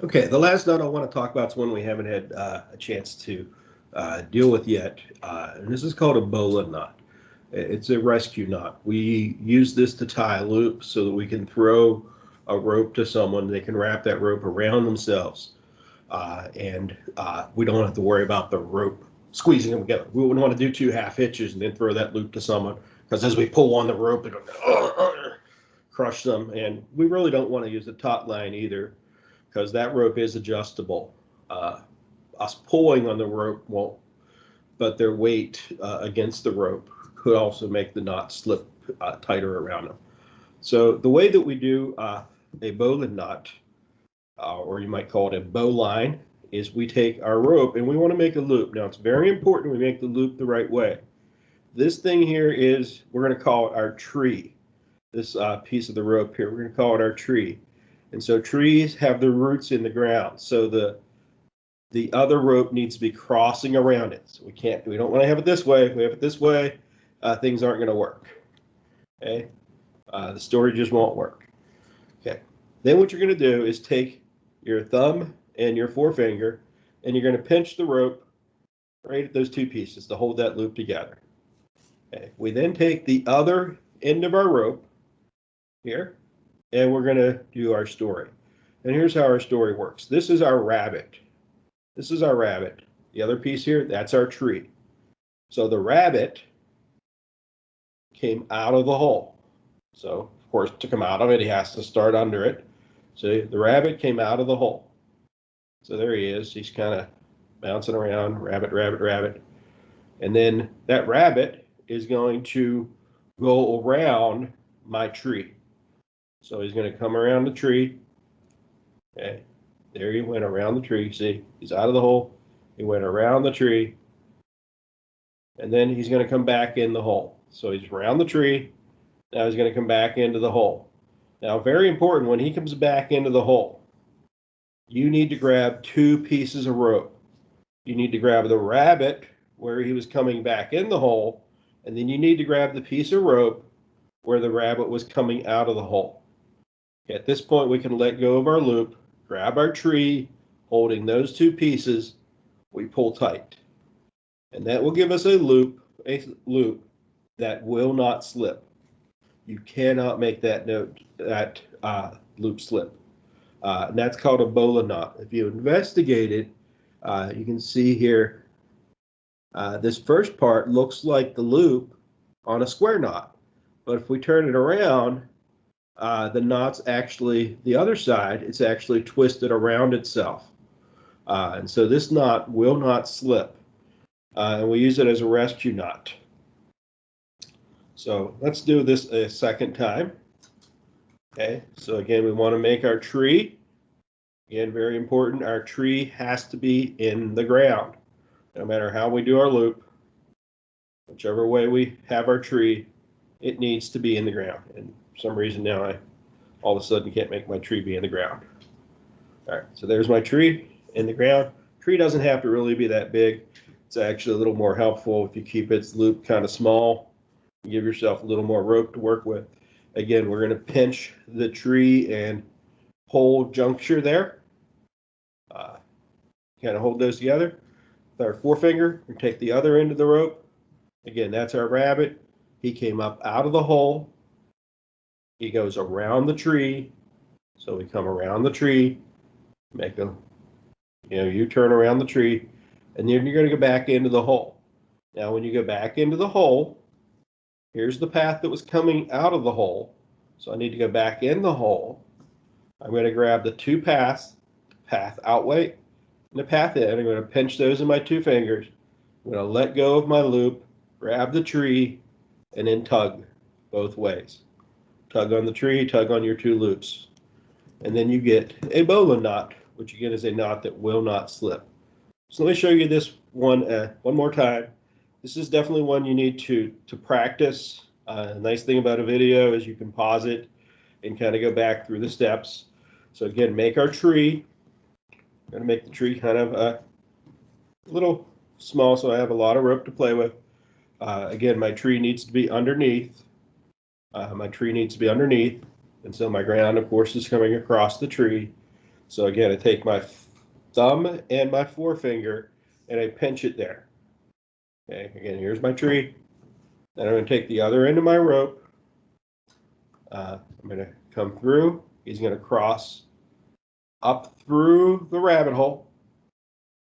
Okay, the last knot I want to talk about is one we haven't had a chance to deal with yet, and this is called a Bowline knot. It's a rescue knot. We use this to tie a loop so that we can throw a rope to someone. They can wrap that rope around themselves, and we don't have to worry about the rope squeezing them together. We wouldn't want to do two half hitches and then throw that loop to someone because as we pull on the rope, it'll crush them. And we really don't want to use the taut line either because that rope is adjustable. Uh, us pulling on the rope won't, but their weight against the rope could also make the knot slip tighter around them. So the way that we do a bowline knot, or you might call it a bowline, is we take our rope and we want to make a loop. Now it's very important we make the loop the right way. This thing here is, we're going to call it our tree. This piece of the rope here, we're going to call it our tree. And so trees have their roots in the ground. So the other rope needs to be crossing around it. So we don't want to have it this way. If we have it this way, things aren't going to work. Okay, the story just won't work. Okay, then what you're going to do is take your thumb and your forefinger, and you're going to pinch the rope right at those two pieces to hold that loop together. Okay, we then take the other end of our rope here, and we're going to do our story. And here's how our story works. This is our rabbit. This is our rabbit. The other piece here, that's our tree. So the rabbit came out of the hole. So, of course, to come out of it, he has to start under it. So the rabbit came out of the hole. So there he is. He's kind of bouncing around, rabbit, rabbit, rabbit. And then that rabbit is going to go around my tree. So he's going to come around the tree. Okay, there he went around the tree. See, he's out of the hole. He went around the tree. And then he's going to come back in the hole. So he's around the tree. Now he's going to come back into the hole. Now, very important, when he comes back into the hole, you need to grab two pieces of rope. You need to grab the rabbit where he was coming back in the hole, and then you need to grab the piece of rope where the rabbit was coming out of the hole. Okay, at this point, we can let go of our loop, grab our tree, holding those two pieces, we pull tight. And that will give us a loop that will not slip. You cannot make that loop slip. And that's called a bowline knot. If you investigate it, you can see here, this first part looks like the loop on a square knot. But if we turn it around, the knot's actually, the other side, it's actually twisted around itself. And so this knot will not slip. And we use it as a rescue knot. So let's do this a second time. Okay, so again, we want to make our tree. Again, very important, our tree has to be in the ground. No matter how we do our loop, whichever way we have our tree, it needs to be in the ground. And for some reason now I all of a sudden can't make my tree be in the ground. All right, so there's my tree in the ground. Tree doesn't have to really be that big. It's actually a little more helpful if you keep its loop kind of small. Give yourself a little more rope to work with. Again, we're going to pinch the tree and pole juncture there. Kind of hold those together with our forefinger and take the other end of the rope. Again, that's our rabbit. He came up out of the hole. He goes around the tree. So we come around the tree, make a U-turn around the tree, and then you're going to go back into the hole. Now, when you go back into the hole, here's the path that was coming out of the hole. So I need to go back in the hole. I'm going to grab the two paths, path outway and the path in. I'm going to pinch those in my two fingers. I'm going to let go of my loop, grab the tree, and then tug both ways. Tug on the tree, tug on your two loops. And then you get a bowline knot, which again is a knot that will not slip. So let me show you this one more time. This is definitely one you need to practice. The nice thing about a video is you can pause it and kind of go back through the steps. So again, make our tree. I'm going to make the tree kind of a little small so I have a lot of rope to play with. Again, my tree needs to be underneath. And so my ground, of course, is coming across the tree. So again, I take my thumb and my forefinger and I pinch it there. Okay, again, here's my tree. Then I'm going to take the other end of my rope. I'm going to come through. He's going to cross up through the rabbit hole.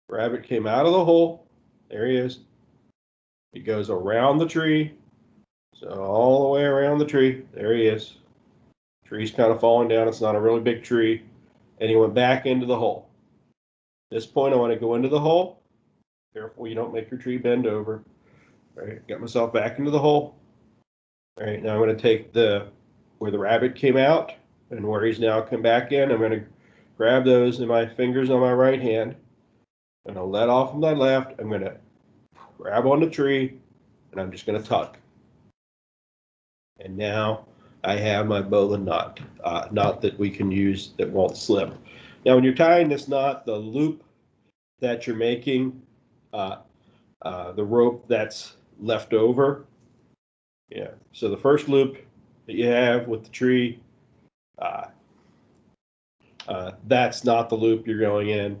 Rabbit came out of the hole. There he is. He goes around the tree. So all the way around the tree. There he is. Tree's kind of falling down. It's not a really big tree. And he went back into the hole. At this point, I want to go into the hole. Careful you don't make your tree bend over. All right, got myself back into the hole. All right, now I'm going to take where the rabbit came out and where he's now come back in. I'm going to grab those in my fingers on my right hand. I'm going to let off of my left. I'm going to grab on the tree and I'm just going to tug. And now I have my Bowline knot, knot that we can use that won't slip. Now, when you're tying this knot, the loop that you're making, the rope that's left over, yeah. So the first loop that you have with the tree, that's not the loop you're going in.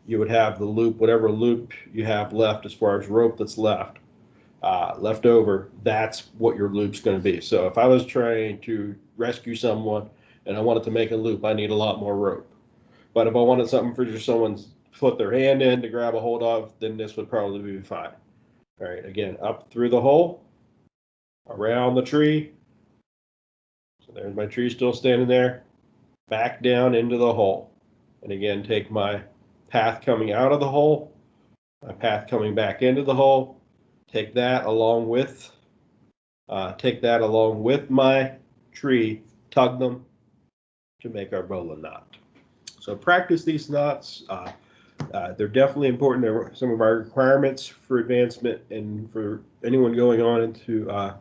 You would have the loop, whatever loop you have left as far as rope that's left over, that's what your loop's going to be. So if I was trying to rescue someone and I wanted to make a loop, I need a lot more rope. But if I wanted something for just someone to put their hand in to grab a hold of, then this would probably be fine. All right, again, up through the hole, around the tree. So there's my tree still standing there. Back down into the hole. And again, take my path coming out of the hole, my path coming back into the hole, take that along with my tree, tug them to make our Bowline knot. So practice these knots. They're definitely important. They're some of our requirements for advancement, and for anyone going on into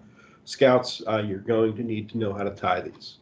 Scouts, you're going to need to know how to tie these.